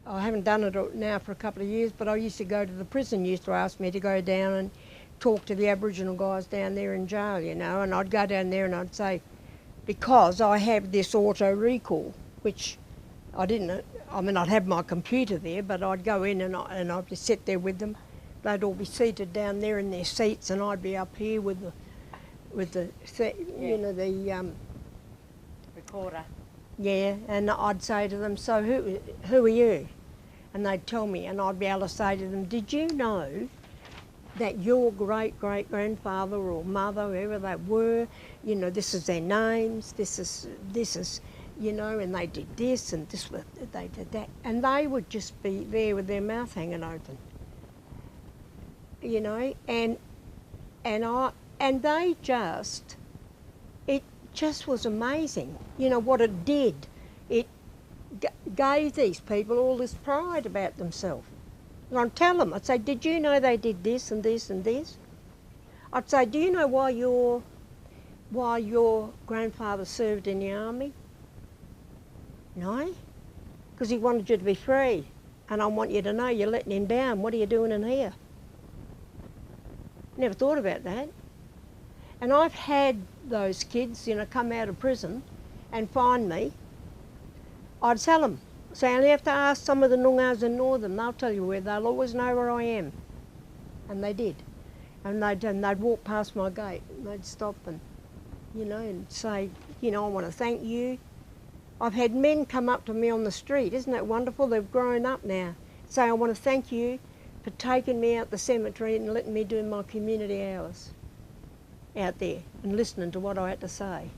I haven't done it now for a couple of years, but I used to go to the prison, used to ask me to go down and talk to the Aboriginal guys down there in jail, you know, and I'd go down there and I'd say, because I have this auto recall, which I didn't, I mean, I'd have my computer there, but I'd go in and I'd just sit there with them. They'd all be seated down there in their seats, and I'd be up here with the you know, the recorder. Yeah, and I'd say to them, so who are you? And they'd tell me, and I'd be able to say to them, did you know that your great-great-grandfather or mother, whoever they were, you know, this is their names, this is, you know, and they did this and this, they did that. And they would just be there with their mouth hanging open, you know, and they just, it just was amazing, you know, what it did. It gave these people all this pride about themselves. And I'd tell them, I'd say, did you know they did this and this and this? I'd say, do you know why your grandfather served in the army? No, because he wanted you to be free. And I want you to know you're letting him down. What are you doing in here? Never thought about that. And I've had those kids, you know, come out of prison and find me. I'd tell them, say, I only have to ask some of the Noongars in Northam, they'll tell you where, they'll always know where I am. And they did. And they'd walk past my gate and they'd stop and, you know, and say, you know, I want to thank you. I've had men come up to me on the street, isn't that wonderful? They've grown up now. Say, I want to thank you for taking me out the cemetery and letting me do my community hours out there and listening to what I had to say.